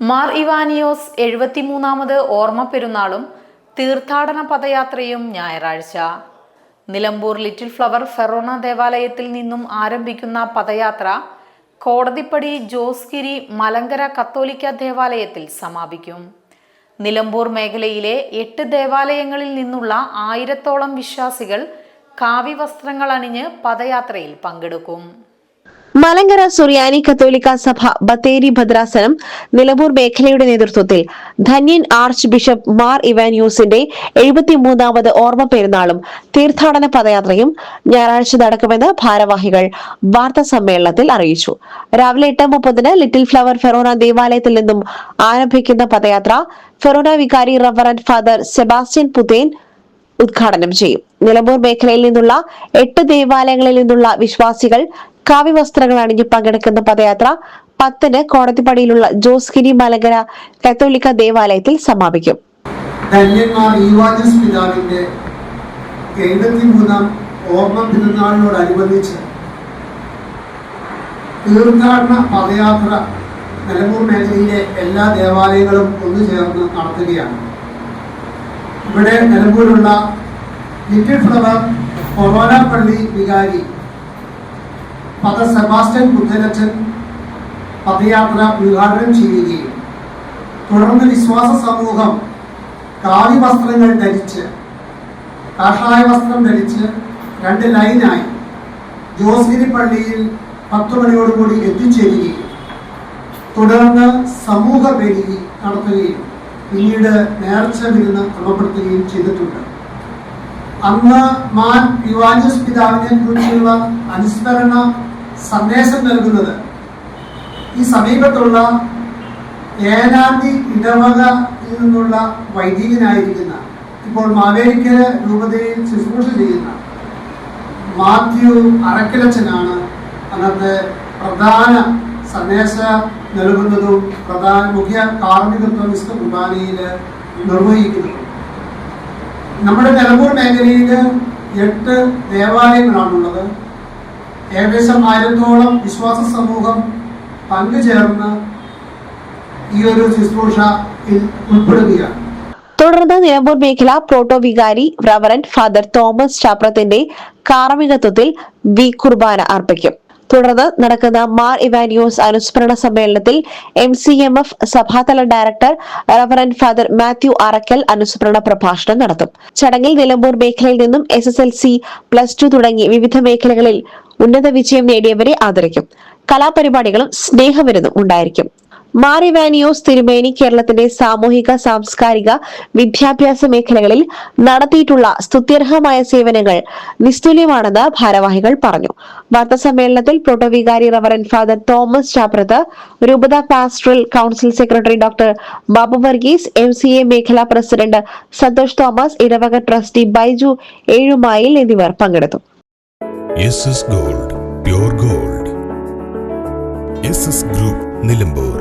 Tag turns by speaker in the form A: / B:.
A: മാർ ഇവാനിയോസ് 73ാമത് ഓർമ്മ പെരുന്നാളും തീർത്ഥാടന പദയാത്രയും ഞായറാഴ്ച. നിലമ്പൂർ ലിറ്റിൽ ഫ്ലവർ ഫെറോന ദേവാലയത്തിൽ നിന്നും ആരംഭിക്കുന്ന പദയാത്ര കോടതിപ്പടി ജോസ്ഗിരി മലങ്കര കത്തോലിക്ക ദേവാലയത്തിൽ സമാപിക്കും. നിലമ്പൂർ മേഖലയിലെ 8 ദേവാലയങ്ങളിൽ നിന്നുള്ള 1000ഓളം വിശ്വാസികൾ കാവ്യവസ്ത്രങ്ങൾ അണിഞ്ഞ് പദയാത്രയിൽ പങ്കെടുക്കും.
B: മലങ്കര സുറിയാനി കത്തോലിക്ക സഭ ബത്തേരി ഭദ്രാസനം നിലമ്പൂർ മേഖലയുടെ നേതൃത്വത്തിൽ ധന്യൻ ആർച്ച് ബിഷപ്പ് മാർ ഇവാനിയോസിന്റെ 73ാമത് ഓർമ്മ പെരുന്നാളും തീർത്ഥാടന പദയാത്രയും ഞായറാഴ്ച നടക്കുമെന്ന് ഭാരവാഹികൾ വാർത്താ സമ്മേളനത്തിൽ അറിയിച്ചു. രാവിലെ 8:30 ലിറ്റിൽ ഫ്ലവർ ഫെറോന ദേവാലയത്തിൽ നിന്നും ആരംഭിക്കുന്ന പദയാത്ര ഫെറോന വികാരി റവറന്റ് ഫാദർ സെബാസ്റ്റ്യൻ പുതേൻ ഉദ്ഘാടനം ചെയ്യും. നിലമ്പൂർ മേഖലയിൽ നിന്നുള്ള 8 ദേവാലയങ്ങളിൽ നിന്നുള്ള വിശ്വാസികൾ കാവ്യവസ്ത്രങ്ങൾ അണിഞ്ഞ് പങ്കെടുക്കുന്ന പദയാത്ര 10-ന് കോടതിപ്പടിയിലുള്ള ജോസ്ഗിരി മലങ്കര കത്തോലിക്ക ദേവാലയത്തിൽ സമാപിക്കും.
C: ധന്യന്മാർ ഇവാനിയോസ് പിതാവിന്റെ 73ാം ഓർമ്മ പെരുന്നാളിനോടനുബന്ധിച്ച് തീർത്ഥാടന പദയാത്ര നിലമ്പൂർ മേഖലയിലെ എല്ലാ ദേവാലയങ്ങളും ഒന്നുചേർന്ന് നടത്തുകയാണ്. ഇവിടെ നിലമ്പൂരുള്ള ലിറ്റിൽ ഫ്ലവർ ഫെറോന പള്ളി വികാരി ഫാദർ സെബാസ്റ്റ്യൻ പുത്തനച്ചൻ പദയാത്ര ഉദ്ഘാടനം ചെയ്യുകയും തുടർന്ന് വിശ്വാസ സമൂഹം കാവ്യവസ്ത്രങ്ങൾ ധരിച്ച് കാഷായ വസ്ത്രം ധരിച്ച് 2 ലൈനായി ജോസ്ഗിരി പള്ളിയിൽ 10 മണിയോടുകൂടി എത്തിച്ചേരുകയും തുടർന്ന് സമൂഹ ബലി നടത്തുകയും പിന്നീട് നേർച്ച വിരുന്ന് ക്രമപ്പെടുത്തുകയും ചെയ്തിട്ടുണ്ട്. അന്ന് മാർ ഇവാനിയോസ് പിതാവിനെ കുറിച്ചുള്ള അനുസ്മരണ സന്ദേശം നൽകുന്നത് ഈ സമീപത്തുള്ള ഏനാന്തി ഇടവകയിൽ നിന്നുള്ള വൈദികനായിരിക്കുന്ന ഇപ്പോൾ മാവേലിക്കര രൂപതയിൽ ശുശ്രൂഷ ചെയ്യുന്ന മാത്യു അറക്കലച്ചനാണ് അന്നത്തെ പ്രധാന സന്ദേശം നൽകുന്നതും പ്രധാന മുഖ്യ കാർമ്മികത്വം വിശുദ്ധ കുർബാനയിൽ നിർവഹിക്കുന്നതും. നമ്മുടെ നിലമ്പൂർ മേഖലയിൽ 8 ദേവാലയങ്ങളാണുള്ളത്. ഏകദേശം 1000ഓളം വിശ്വാസ സമൂഹം പങ്കുചേർന്ന് ഈ ഒരു ശുശ്രൂഷയിൽ ഉൾപ്പെടുകയാണ്.
B: തുടർന്ന് നിലമ്പൂർ മേഖല പ്രോട്ടോ വികാരി റവറന്റ് ഫാദർ തോമസ് ചാപ്രത്തിന്റെ കാർമ്മികത്വത്തിൽ കുർബാന അർപ്പിക്കും. തുടർന്ന് നടക്കുന്ന മാർ ഇവാനിയോസ് അനുസ്മരണ സമ്മേളനത്തിൽ MCMF സഭാതല director reverend father Mathew Arackal അനുസ്മരണ പ്രഭാഷണം നടത്തും. ചടങ്ങിൽ നിലമ്പൂർ മേഖലയിൽ നിന്നും SSLC, +2 തുടങ്ങി വിവിധ മേഖലകളിൽ ഉന്നത വിജയം നേടിയവരെ ആദരിക്കും. കലാപരിപാടികളും സ്നേഹവിരുന്നും ഉണ്ടായിരിക്കും. മാർ ഇവാനിയോസ് തിരുമേനി കേരളത്തിന്റെ സാമൂഹിക, സാംസ്കാരിക, വിദ്യാഭ്യാസ മേഖലകളിൽ നടത്തിയിട്ടുള്ള സ്തുത്യർഹമായ സേവനങ്ങൾ നിസ്തുല്യമാണെന്ന് ഭാരവാഹികൾ പറഞ്ഞു. വാർത്താ സമ്മേളനത്തിൽ പ്രോട്ടോ വികാരി റവറന്റ് ഫാദർ തോമസ് ചാപ്രത്ത്, രൂപത pastoral council secretary doctor Babu Varghese, MCA മേഖലാ പ്രസിഡന്റ് സന്തോഷ് തോമസ്, ഇടവക ട്രസ്റ്റി ബൈജു ഏഴുമായിൽ എന്നിവർ പങ്കെടുത്തു.
D: SS Gold, Pure Gold. SS Group, Nilambur.